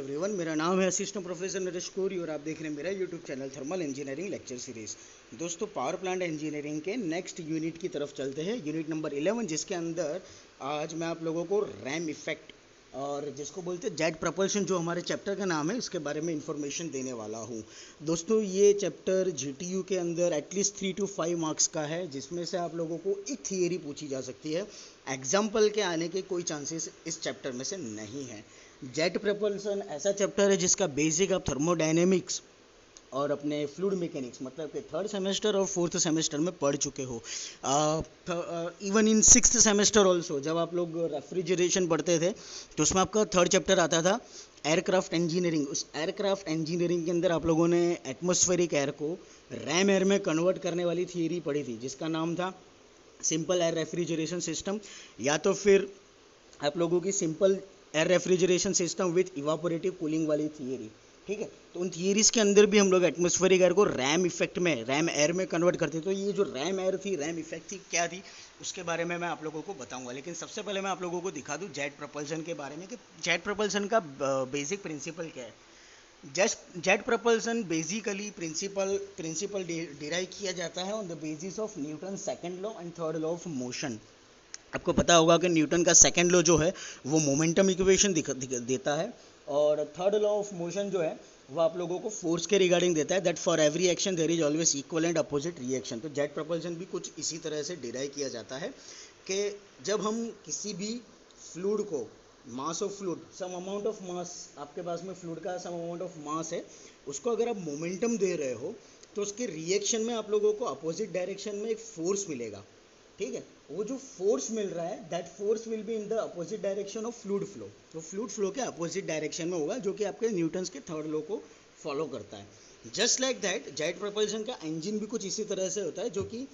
Everyone, मेरा नाम है असिस्टेंट प्रोफेसर नरेश कोरी और आप देख रहे हैं मेरा YouTube channel thermal engineering lecture series. दोस्तों, पावर प्लांट इंजीनियरिंग के नेक्स्ट यूनिट की तरफ चलते हैं, यूनिट नंबर 11, जिसके अंदर आज मैं आप लोगों को रैम इफेक्ट और जिसको बोलते हैं जेट प्रपल्शन, जो हमारे चैप्टर का नाम है, उसके बारे में इंफॉर्मेशन देने वाला हूँ। दोस्तों, ये चैप्टर जीटीयू के अंदर एटलीस्ट 3 to 5 मार्क्स का है, जिसमें से आप लोगों को एक थियरी पूछी जा सकती है। एग्जाम्पल के आने के कोई चांसेस इस चैप्टर में से नहीं है। जेट प्रपल्सन ऐसा चैप्टर है जिसका बेसिक आप थर्मोडायनेमिक्स और अपने फ्लूइड मैकेनिक्स मतलब कि थर्ड सेमेस्टर और फोर्थ सेमेस्टर में पढ़ चुके हो। Even in sixth semester also, जब आप लोग रेफ्रिजरेशन पढ़ते थे तो उसमें आपका थर्ड चैप्टर आता था एयरक्राफ्ट इंजीनियरिंग। उस एयरक्राफ्ट इंजीनियरिंग के अंदर आप लोगों ने एटमॉस्फेरिक एयर को रैम एयर में कन्वर्ट करने वाली थियरी पढ़ी थी, जिसका नाम था सिंपल एयर रेफ्रिजरेशन सिस्टम, या तो फिर आप लोगों की simple air refrigeration system with evaporative cooling वाली थियरी। ठीक है, तो उन थियरीज के अंदर भी हम लोग एटमॉस्फेरिक एयर को रैम इफेक्ट में, रैम एयर में कन्वर्ट करते। तो ये जो रैम एयर थी, रैम इफेक्ट थी, क्या थी, उसके बारे में मैं आप लोगों को बताऊंगा। लेकिन सबसे पहले मैं आप लोगों को दिखा दूं जेट प्रपल्सन के बारे में कि जेट प्रपल्सन का बेसिक प्रिंसिपल क्या है। Jet propulsion basically principle derive किया जाता है on the basis of Newton second law and third law of motion. आपको पता होगा कि न्यूटन का सेकंड लॉ जो है वो मोमेंटम इक्वेशन देता है, और थर्ड लॉ ऑफ मोशन जो है वो आप लोगों को फोर्स के रिगार्डिंग देता है, that for every action there is always equal and opposite reaction. तो जेट प्रपल्सन भी कुछ इसी तरह से डिराइव किया जाता है कि जब हम किसी भी फ्लूइड को, mass of fluid, some amount of mass, आपके पास में फ्लूइड का सम अमाउंट ऑफ मास है, उसको अगर आप मोमेंटम दे रहे हो तो उसके रिएक्शन में आप लोगों को अपोजिट डायरेक्शन में एक फोर्स मिलेगा। ठीक है, वो जो फोर्स मिल रहा है that force will be in the opposite direction of fluid flow. तो फ्लूइड फ्लो के अपोजिट डायरेक्शन में होगा, जो कि आपके न्यूटन्स के थर्ड लॉ को फॉलो करता है। Just like that jet propulsion का इंजन भी कुछ इसी तरह से होता है, जो कि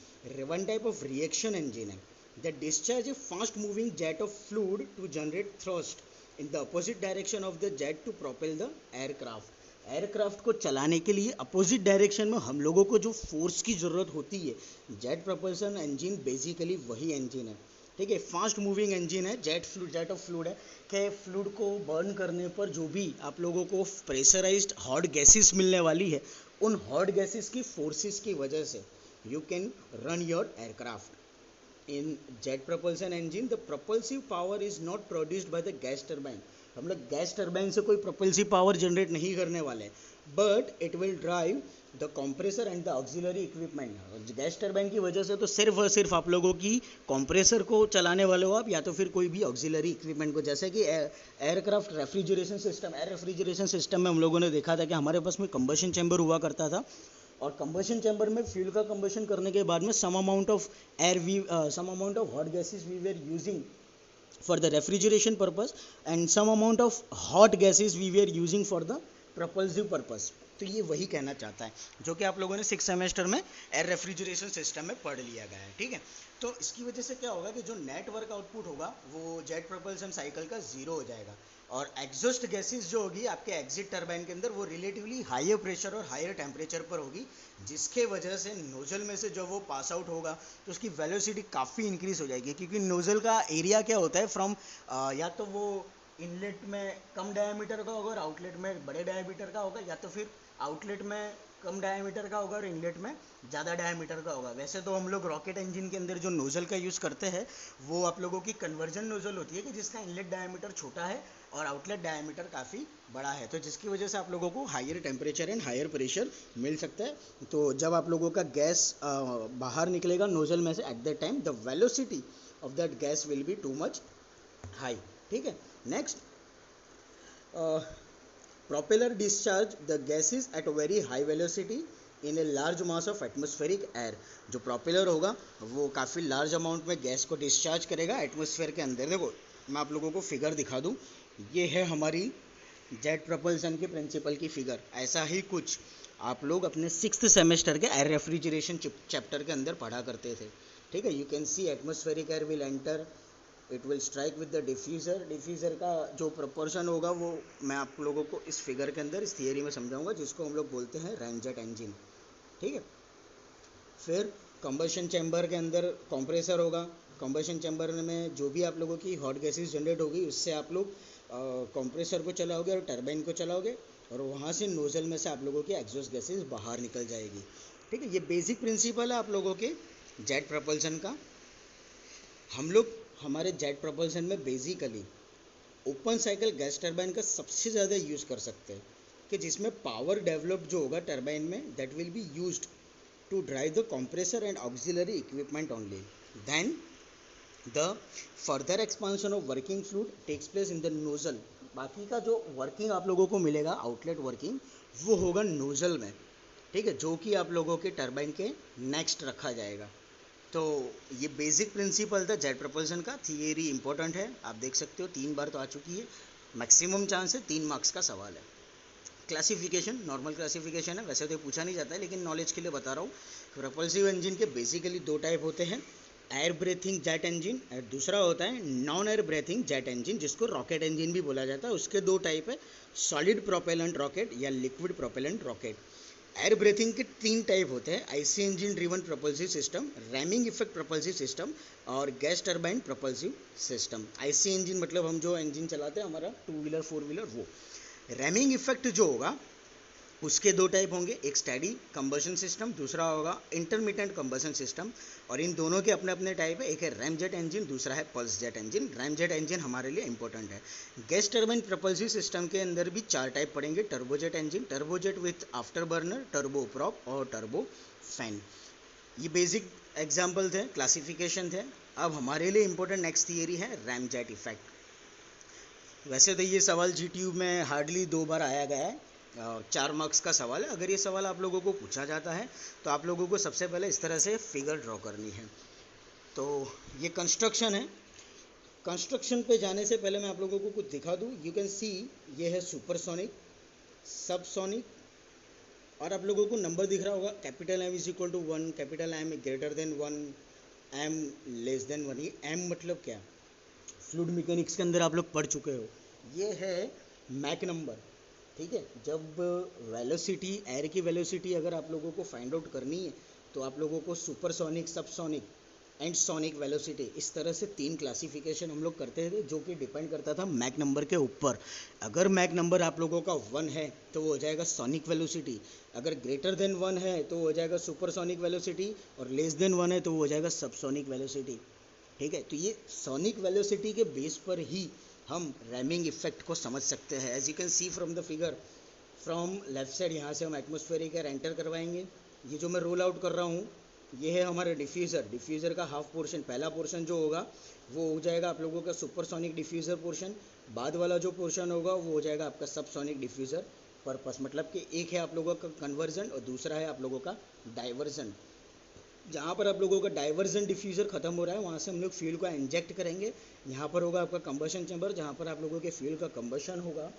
one type of reaction engine है that discharge a fast moving jet of fluid to generate thrust in the opposite direction of the jet to propel the aircraft. Aircraft को चलाने के लिए अपोजिट डायरेक्शन में हम लोगों को जो फोर्स की ज़रूरत होती है, जेट प्रपल्सन इंजन बेसिकली वही इंजन है। ठीक है, फास्ट मूविंग इंजन है, जेट ऑफ फ्लूइड है कि फ्लूइड को बर्न करने पर जो भी आप लोगों को प्रेशराइज्ड हॉट गैसेस मिलने वाली है, उन हॉट गैसेस की फोर्सेस की वजह से you can run your aircraft. In jet propulsion engine the propulsive power is not produced by the gas turbine. हम लोग गैस टर्बाइन से कोई propulsive पावर जनरेट नहीं करने वाले, but it will drive the compressor and the auxiliary equipment. Gas turbine की वजह से तो सिर्फ और सिर्फ आप लोगों की कंप्रेसर को चलाने वाले हो आप, या तो फिर कोई भी ऑक्सिलरी इक्विपमेंट को, जैसे कि aircraft refrigeration system. Air refrigeration system में हम लोगों ने देखा था कि हमारे पास में कंबशन चैम्बर हुआ करता था, और कंबशन चैम्बर में फ्यूल का कंबशन करने के बाद में some amount of hot gases we were using for the refrigeration purpose and some amount of hot gases we were using for the propulsive purpose। तो ये वही कहना चाहता है जो कि आप लोगों ने 6 सेमेस्टर में एयर रेफ्रिजरेशन सिस्टम में पढ़ लिया गया है। ठीक है, तो इसकी वजह से क्या होगा कि जो नेटवर्क आउटपुट होगा वो जेट प्रपल्सन साइकिल का 0 हो जाएगा, और एग्जॉस्ट गैसेस जो होगी आपके एग्जिट टर्बाइन के अंदर वो रिलेटिवली हायर प्रेशर और हायर टेम्परेचर पर होगी, जिसके वजह से नोजल में से जब वो पास आउट होगा तो उसकी वेलोसिटी काफ़ी इंक्रीज हो जाएगी। क्योंकि नोजल का एरिया क्या होता है, फ्रॉम या तो वो इनलेट में कम डायमीटर का होगा और आउटलेट में बड़े डायमीटर का होगा, या तो फिर आउटलेट में कम डायमीटर का होगा और इनलेट में ज़्यादा डायमीटर का होगा। वैसे तो हम लोग रॉकेट इंजन के अंदर जो नोज़ल का यूज़ करते हैं वो आप लोगों की कन्वर्जन नोज़ल होती है कि जिसका इनलेट डायमीटर छोटा है और आउटलेट डायमीटर काफ़ी बड़ा है, तो जिसकी वजह से आप लोगों को higher temperature and higher pressure मिल सकता है। तो जब आप लोगों का गैस बाहर निकलेगा नोज़ल में से, at that time the velocity of that gas will be too much high. ठीक है, next, propeller discharge the gases at a very high velocity in a large mass of atmospheric air। जो propeller होगा वो काफ़ी large amount में gas को discharge करेगा atmosphere के अंदर। देखो, मैं आप लोगों को फिगर दिखा दूँ, ये है हमारी जेट प्रपल्सन के प्रिंसिपल की फिगर। ऐसा ही कुछ आप लोग अपने 6th सेमेस्टर के एयर रेफ्रिजरेशन चैप्टर के अंदर पढ़ा करते थे। ठीक है, you can C atmospheric air will enter, it will strike with the diffuser. Diffuser का जो प्रपोर्शन होगा वो मैं आप लोगों को इस फिगर के अंदर, इस थियरी में समझाऊंगा, जिसको हम लोग बोलते हैं रैमजेट इंजन। ठीक है, फिर कंबशन चैम्बर के अंदर कंप्रेसर होगा। कंबशन चैम्बर में जो भी आप लोगों की हॉट गैसेस जनरेट होगी उससे आप लोग कंप्रेसर को चलाओगे और टरबाइन को चलाओगे, और वहाँ से नोजल में से आप लोगों की एग्जॉस्ट गैसेस बाहर निकल जाएगी। ठीक है, ये बेसिक प्रिंसिपल है आप लोगों के जेट प्रपल्सन का। हम लोग हमारे जेट प्रपल्सन में basically open cycle gas turbine का सबसे ज़्यादा यूज़ कर सकते हैं, कि जिसमें पावर डेवलप जो होगा टरबाइन में that will be used to drive the compressor and auxiliary equipment only. Then the further expansion of working fluid takes place in the nozzle. बाकी का जो वर्किंग आप लोगों को मिलेगा आउटलेट वर्किंग, वो होगा नोजल में। ठीक है, जो कि आप लोगों के टरबाइन के नेक्स्ट रखा जाएगा। तो ये बेसिक प्रिंसिपल था जेट प्रपल्सन का। थियरी इंपॉर्टेंट है, आप देख सकते हो 3 बार तो आ चुकी है, मैक्सिमम चांस है 3 मार्क्स का सवाल है। क्लासिफिकेशन नॉर्मल क्लासिफिकेशन है, वैसे तो पूछा नहीं जाता है लेकिन नॉलेज के लिए बता रहा हूँ। प्रपल्सिव इंजन के बेसिकली 2 टाइप होते हैं, एयर ब्रेथिंग जेट इंजन और दूसरा होता है non air breathing jet engine, जिसको रॉकेट इंजन भी बोला जाता है। उसके 2 टाइप है, सॉलिड प्रोपेलेंट रॉकेट या liquid propellant rocket. Air breathing के 3 टाइप होते हैं, IC engine driven propulsive system, ramming effect propulsive system और gas turbine propulsive system. IC engine मतलब हम जो इंजन चलाते हैं हमारा 2 व्हीलर 4 व्हीलर, वो। रैमिंग इफेक्ट जो होगा उसके 2 टाइप होंगे, एक स्टेडी कंबशन सिस्टम, दूसरा होगा इंटरमिटेंट कंबशन सिस्टम। और इन दोनों के अपने अपने टाइप है, एक है रैम जेट इंजन, दूसरा है pulse jet engine. RAM jet engine हमारे लिए इंपॉर्टेंट है। गैस टरबाइन प्रोपल्सिव सिस्टम के अंदर भी 4 टाइप पड़ेंगे, turbojet engine, turbojet with after burner, turbo prop और टर्बो फैन। ये बेसिक एग्जाम्पल थे, क्लासिफिकेशन थे। अब हमारे लिए इंपॉर्टेंट नेक्स्ट थियरी है रैम जेट इफेक्ट। वैसे तो ये सवाल जीटीयू में हार्डली 2 बार आया गया है, 4 मार्क्स का सवाल है। अगर ये सवाल आप लोगों को पूछा जाता है तो आप लोगों को सबसे पहले इस तरह से फिगर ड्रॉ करनी है। तो ये कंस्ट्रक्शन है, कंस्ट्रक्शन पे जाने से पहले मैं आप लोगों को कुछ दिखा दूँ। यू कैन सी ये है सुपरसोनिक, सबसोनिक, और आप लोगों को नंबर दिख रहा होगा, capital M is equal to 1, capital M greater than 1, M less than 1। ये एम मतलब क्या, फ्लूइड मैकेनिक्स के अंदर आप लोग पढ़ चुके हो, ये है मैक नंबर। ठीक है, जब वेलोसिटी, एयर की वेलोसिटी अगर आप लोगों को फाइंड आउट करनी है तो आप लोगों को supersonic, subsonic and sonic velocity, इस तरह से 3 क्लासिफिकेशन हम लोग करते थे, जो कि डिपेंड करता था मैक नंबर के ऊपर। अगर मैक नंबर आप लोगों का 1 है तो वो हो जाएगा सोनिक वेलोसिटी, अगर ग्रेटर देन 1 है तो वो हो जाएगा सुपरसोनिक वेलोसिटी, और लेस देन 1 है तो वो हो जाएगा सबसोनिक वेलोसिटी। ठीक है, तो ये सोनिक वेलोसिटी के बेस पर ही हम रैमिंग इफेक्ट को समझ सकते हैं। As you can see from the figure, from left side यहाँ से हम एटमॉस्फेरिक एयर एंटर करवाएंगे। ये जो मैं रोल आउट कर रहा हूँ ये है हमारा डिफ्यूज़र। डिफ्यूज़र का हाफ पोर्शन, पहला पोर्शन जो होगा वो हो जाएगा आप लोगों का सुपरसोनिक डिफ्यूज़र पोर्शन, बाद वाला जो पोर्शन होगा वो हो जाएगा आपका सबसोनिक डिफ्यूज़र पर्पस। मतलब कि एक है आप लोगों का कन्वर्जन और दूसरा है आप लोगों का डाइवर्जन। जहाँ पर आप लोगों का डाइवर्जन डिफ्यूज़र खत्म हो रहा है वहाँ से हम लोग फ्यूल को इंजेक्ट करेंगे। यहाँ पर होगा आपका कंबशन चैम्बर, जहाँ पर आप लोगों के फ्यूल का कंबशन होगा,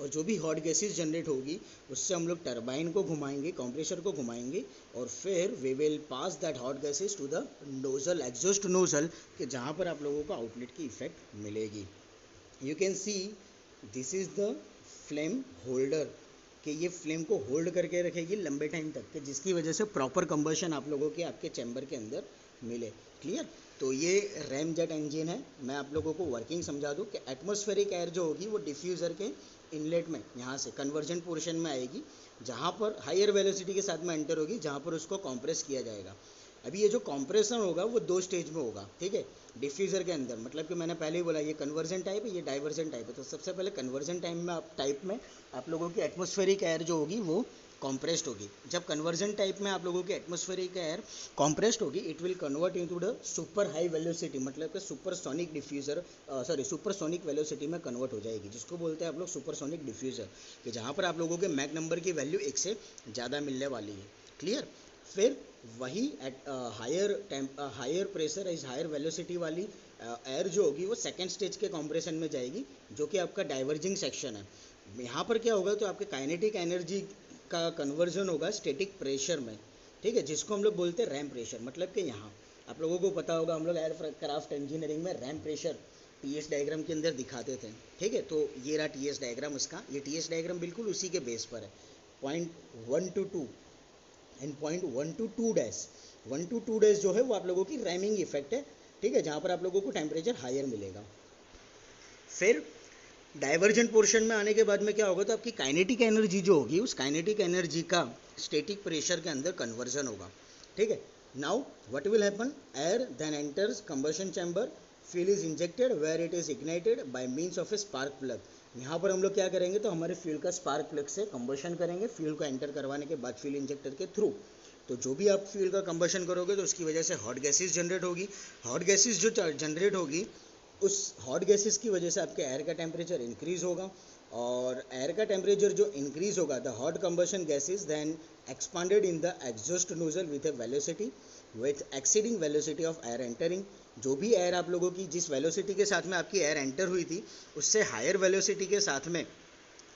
और जो भी हॉट गैसेस जनरेट होगी उससे हम लोग टरबाइन को घुमाएंगे, कंप्रेसर को घुमाएंगे, और फिर we will pass that hot gases to the nozzle, exhaust nozzle, कि जहाँ पर आप लोगों को आउटलेट की इफेक्ट मिलेगी। You can see this is the flame holder, कि ये फ्लेम को होल्ड करके रखेगी लंबे टाइम तक, कि जिसकी वजह से प्रॉपर कंबशन आप लोगों के आपके चैम्बर के अंदर मिले। क्लियर? तो ये रैम जेट इंजन है। मैं आप लोगों को वर्किंग समझा दूं कि एटमॉस्फेरिक एयर जो होगी वो डिफ्यूज़र के इनलेट में यहाँ से कन्वर्जन पोर्शन में आएगी, जहाँ पर हायर वेलोसिटी के साथ में एंटर होगी, जहाँ पर उसको कॉम्प्रेस किया जाएगा। अभी ये जो कॉम्प्रेशन होगा वो 2 स्टेज में होगा। ठीक है, डिफ्यूज़र के अंदर, मतलब कि मैंने पहले ही बोला ये कन्वर्जन टाइप है, ये डाइवर्जन टाइप है। तो सबसे पहले कन्वर्जन टाइप में आप लोगों की एटमॉस्फेरिक एयर जो होगी वो कॉम्प्रेस्ड होगी। जब कन्वर्जन टाइप में आप लोगों की एटमॉस्फेरिक एयर कॉम्प्रेस्ड होगी, it will convert into the super high velocity, मतलब कि सुपरसोनिक डिफ्यूज़र, सुपरसोनिक वेलोसिटी में कन्वर्ट हो जाएगी, जिसको बोलते हैं आप लोग सुपरसोनिक डिफ्यूज़र, कि जहाँ पर आप लोगों के मैक नंबर की वैल्यू 1 से ज़्यादा मिलने वाली है। क्लियर? फिर वही at higher pressure is higher velocity वाली एयर जो होगी वो सेकेंड स्टेज के कॉम्प्रेशन में जाएगी, जो कि आपका डाइवर्जिंग सेक्शन है। यहाँ पर क्या होगा, तो आपके काइनेटिक एनर्जी का कन्वर्जन होगा स्टैटिक प्रेशर में। ठीक है, जिसको हम लोग बोलते हैं रैम प्रेशर। मतलब कि यहाँ आप लोगों को पता होगा, हम लोग एयरक्राफ्ट इंजीनियरिंग में रैम प्रेशर टीएस डायग्राम के अंदर दिखाते थे। ठीक है, तो ये रहा टीएस डायग्राम उसका। ये टीएस डायग्राम बिल्कुल उसी के बेस पर है, point 1 to 2 and point 1 to 2 dash. 1 to 2 dash जो है वो आप लोगों की रैमिंग इफेक्ट है। ठीक है, जहाँ पर आप लोगों को टेम्परेचर हायर मिलेगा। फिर डाइवर्जेंट पोर्शन में आने के बाद में क्या होगा, तो आपकी काइनेटिक एनर्जी जो होगी उस काइनेटिक एनर्जी का स्टैटिक प्रेशर के अंदर कन्वर्जन होगा, ठीक है। Now what will happen, air then enters combustion chamber, fuel is injected where it is ignited by means of a spark plug. यहाँ पर हम लोग क्या करेंगे, तो हमारे फ्यूल का स्पार्क प्लग से कंबशन करेंगे, फ्यूल को एंटर करवाने के बाद फ्यूल इंजेक्टर के थ्रू। तो जो भी आप फ्यूल का कंबशन करोगे तो उसकी वजह से हॉट गैसेस जनरेट होगी। हॉट गैसेस जो जनरेट होगी उस हॉट गैसेस की वजह से आपके एयर का टेम्परेचर इंक्रीज होगा, और एयर का टेम्परेचर जो इंक्रीज होगा, the hot combustion gases then expanded in the exhaust nozzle with a velocity with exceeding velocity of air entering. जो भी एयर आप लोगों की जिस वेलोसिटी के साथ में आपकी एयर एंटर हुई थी उससे हायर वेलोसिटी के साथ में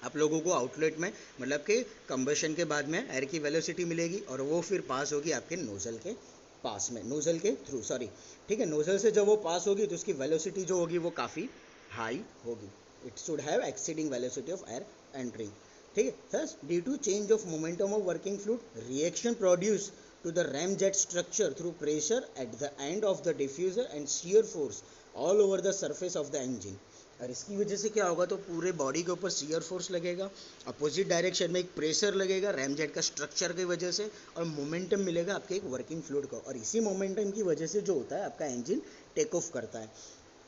आप लोगों को आउटलेट में, मतलब कि कंबशन के बाद में एयर की वेलोसिटी मिलेगी, और वो फिर पास होगी आपके नोजल के पास में, नोजल के थ्रू, सॉरी, ठीक है। नोजल से जब वो पास होगी तो उसकी वेलोसिटी जो होगी वो काफ़ी हाई होगी, it should have exceeding velocity of air entering, ठीक है। Thus due to change of momentum of working fluid reaction produce to the ramjet structure through pressure at the end of the diffuser and shear force all over the surface of the engine। और इसकी वजह से क्या होगा, तो पूरे body के ऊपर शियर फोर्स लगेगा, अपोजिट डायरेक्शन में एक प्रेशर लगेगा रैमजेट का स्ट्रक्चर की वजह से, और मोमेंटम मिलेगा आपके एक वर्किंग फ्लूइड को, और इसी मोमेंटम की वजह से जो होता है आपका इंजन टेक ऑफ करता है।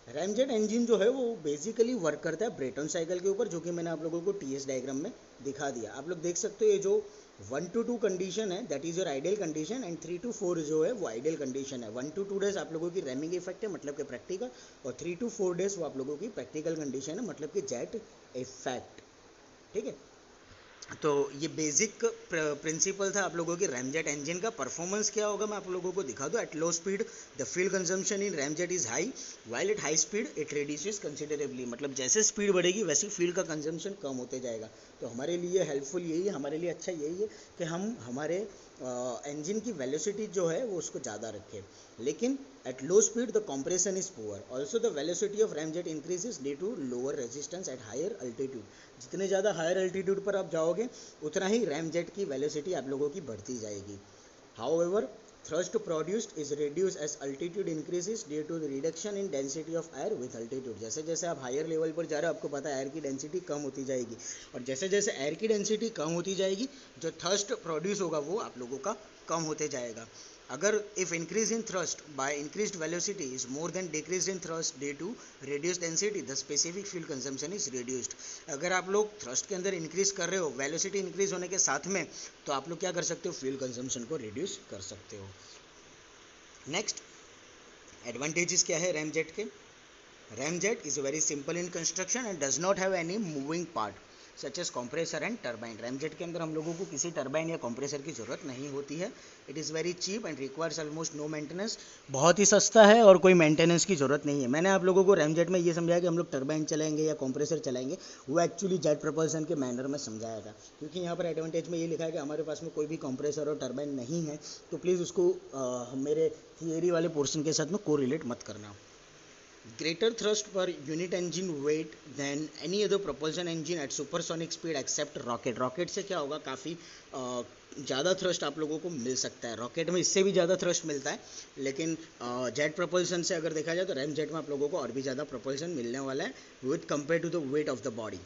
रैमजेट इंजन जो है वो बेसिकली वर्क करता है ब्रेटन साइकिल के ऊपर, जो कि मैंने आप लोगों को टीएस डायग्राम में दिखा दिया। आप लोग देख सकते हो ये जो 1 to 2 कंडीशन है that is your ideal condition, and 3 to 4 जो है वो आइडियल कंडीशन है। 1 to 2 डेज आप लोगों की रैमिंग इफेक्ट है, मतलब कि प्रैक्टिकल, और 3 to 4 डेज वो आप लोगों की प्रैक्टिकल कंडीशन है, मतलब कि जेट इफेक्ट, ठीक है। तो ये बेसिक प्रिंसिपल था आप लोगों की रैमजेट इंजन का। परफॉर्मेंस क्या होगा मैं आप लोगों को दिखा दूँ। Eight low speed the fuel consumption in ramjet is high, while at high speed it reduces considerably, मतलब जैसे स्पीड बढ़ेगी वैसे फ्यूल का कंजम्पशन कम होते जाएगा। तो हमारे लिए हेल्पफुल यही है, हमारे लिए अच्छा यही है कि हम हमारे इंजन की वेलोसिटी जो है वो उसको ज़्यादा रखें। लेकिन at low speed the compression is poor, also the velocity of ramjet increases due to lower resistance at higher altitude. जितने ज़्यादा हायर अल्टीट्यूड पर आप जाओगे उतना ही रैमजेट की वेलोसिटी आप लोगों की बढ़ती जाएगी। However thrust produced is reduced as altitude increases due to the reduction in density of air with altitude। जैसे जैसे आप हायर लेवल पर जा रहे हो आपको पता है एयर की डेंसिटी कम होती जाएगी, और जैसे जैसे एयर की डेंसिटी कम होती जाएगी जो थर्स्ट प्रोड्यूस होगा वो आप लोगों का कम होते जाएगा। अगर if increase in thrust by increased velocity is more than decrease in thrust due to reduced density the specific fuel consumption is reduced. अगर आप लोग थ्रस्ट के अंदर इंक्रीज कर रहे हो वेलोसिटी इंक्रीज होने के साथ में, तो आप लोग क्या कर सकते हो, फ्यूल कंजम्पशन को रिड्यूस कर सकते हो। नेक्स्ट एडवांटेजेस क्या है रैमजेट के। Ramjet is very simple in construction and does not have any moving part such as compressor and turbine. Ramjet के अंदर हम लोगों को किसी टरबाइन या कंप्रेसर की ज़रूरत नहीं होती है। It is very cheap and requires almost no maintenance, बहुत ही सस्ता है और कोई मेंटेनेंस की ज़रूरत नहीं है। मैंने आप लोगों को रैमजेट में ये समझाया कि हम लोग टरबाइन चलाएंगे या कंप्रेसर चलाएंगे, वो एक्चुअली जेट प्रपल्सन के मैनर में समझाया था, क्योंकि यहाँ पर एडवांटेज में ये लिखा है कि हमारे पास में कोई भी कंप्रेसर और टरबाइन नहीं है, तो प्लीज़ उसको मेरे थियरी वाले पोर्शन के साथ में को रिलेट मत करना। Greater thrust per unit engine weight than any other propulsion engine at supersonic speed except rocket। Rocket से क्या होगा, काफ़ी ज़्यादा थ्रस्ट आप लोगों को मिल सकता है। रॉकेट में इससे भी ज़्यादा थ्रस्ट मिलता है, लेकिन जेट प्रपल्सन से अगर देखा जाए तो रैम जेट में आप लोगों को और भी ज़्यादा प्रपल्सन मिलने वाला है with compare to the weight of the body.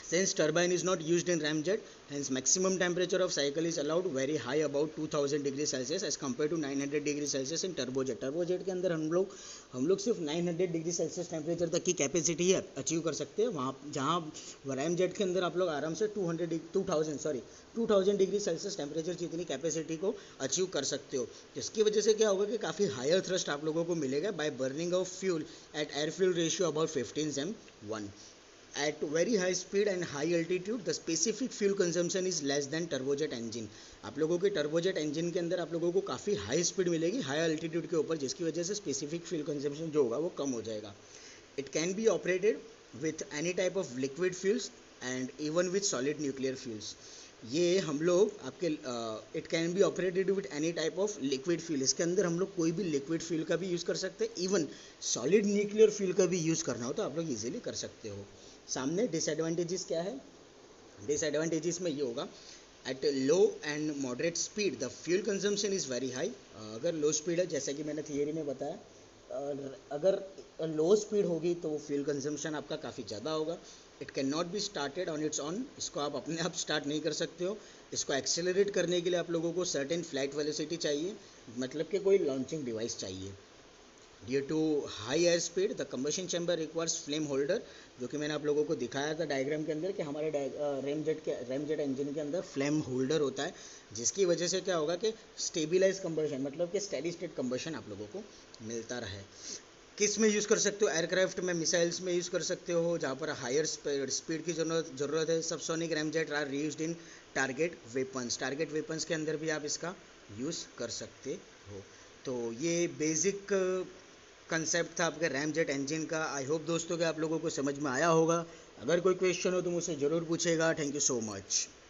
Since turbine is not used in ramjet, hence maximum temperature of cycle is allowed very high, about 2000 degree Celsius as compared to 900 degree Celsius in turbojet. Turbojet के अंदर हम लोग सिर्फ 900 degree Celsius temperature तक की capacity है achieve कर सकते हैं, वहाँ जहाँ रैमजेट के अंदर आप लोग आराम से 2000 डिग्री सेल्सियस टेम्परेचर जितनी कैपेसिटी को अचीव कर सकते हो। जिसकी वजह से क्या होगा कि काफ़ी हायर थ्रस्ट आप लोगों को मिलेगा by burning of fuel at air fuel ratio about 15:1। At very high speed and high altitude the specific fuel consumption is less than turbojet engine। आप लोगों के टर्बोजेट इंजन के अंदर आप लोगों को काफ़ी हाई स्पीड मिलेगी हाई अल्टीट्यूड के ऊपर, जिसकी वजह से स्पेसिफिक फ्यूल कंजम्पशन जो होगा वो कम हो जाएगा। It can be operated with any type of liquid fuels and even with solid nuclear fuels. ये हम लोग आपके it can be operated with any type of liquid fuel. इसके अंदर हम लोग कोई भी लिक्विड फ्यूल का भी यूज़ कर सकते हैं, इवन सॉलिड न्यूक्लियर फ्यूल का भी यूज़ करना हो तो आप लोग ईजिली कर सकते हो। सामने डिसएडवांटेजेस क्या है, डिसएडवांटेजेस में ये होगा at low and moderate speed the fuel consumption is very high. अगर लो स्पीड है जैसे कि मैंने थियरी में बताया अगर लो स्पीड होगी तो फ्यूल कंजम्पशन आपका काफ़ी ज़्यादा होगा। It can not be started on it's on, इसको आप अपने आप स्टार्ट नहीं कर सकते हो। इसको एक्सेलरेट करने के लिए आप लोगों को सर्टेन फ्लाइट वेलोसिटी चाहिए, मतलब कि कोई लॉन्चिंग डिवाइस चाहिए। Due to high air speed the combustion chamber requires flame holder, जो कि मैंने आप लोगों को दिखाया था डायग्राम के अंदर कि हमारे रैमजेट इंजन के अंदर फ्लेम होल्डर होता है, जिसकी वजह से क्या होगा कि स्टेबिलाइज कंबशन, मतलब कि स्टेडी स्टेट कंबशन आप लोगों को मिलता रहे। किस में यूज़ कर सकते हो? एयरक्राफ्ट में, मिसाइल्स में यूज़ कर सकते हो, जहाँ पर हायर स्पीड की ज़रूरत है। Subsonic ramjet are reused in target weapons के अंदर भी आप इसका यूज़ कर सकते हो। तो ये बेसिक कंसेप्ट था आपके रैमजेट इंजन का। आई होप दोस्तों कि आप लोगों को समझ में आया होगा। अगर कोई क्वेश्चन हो तो मुझसे ज़रूर पूछेगा। Thank you so much.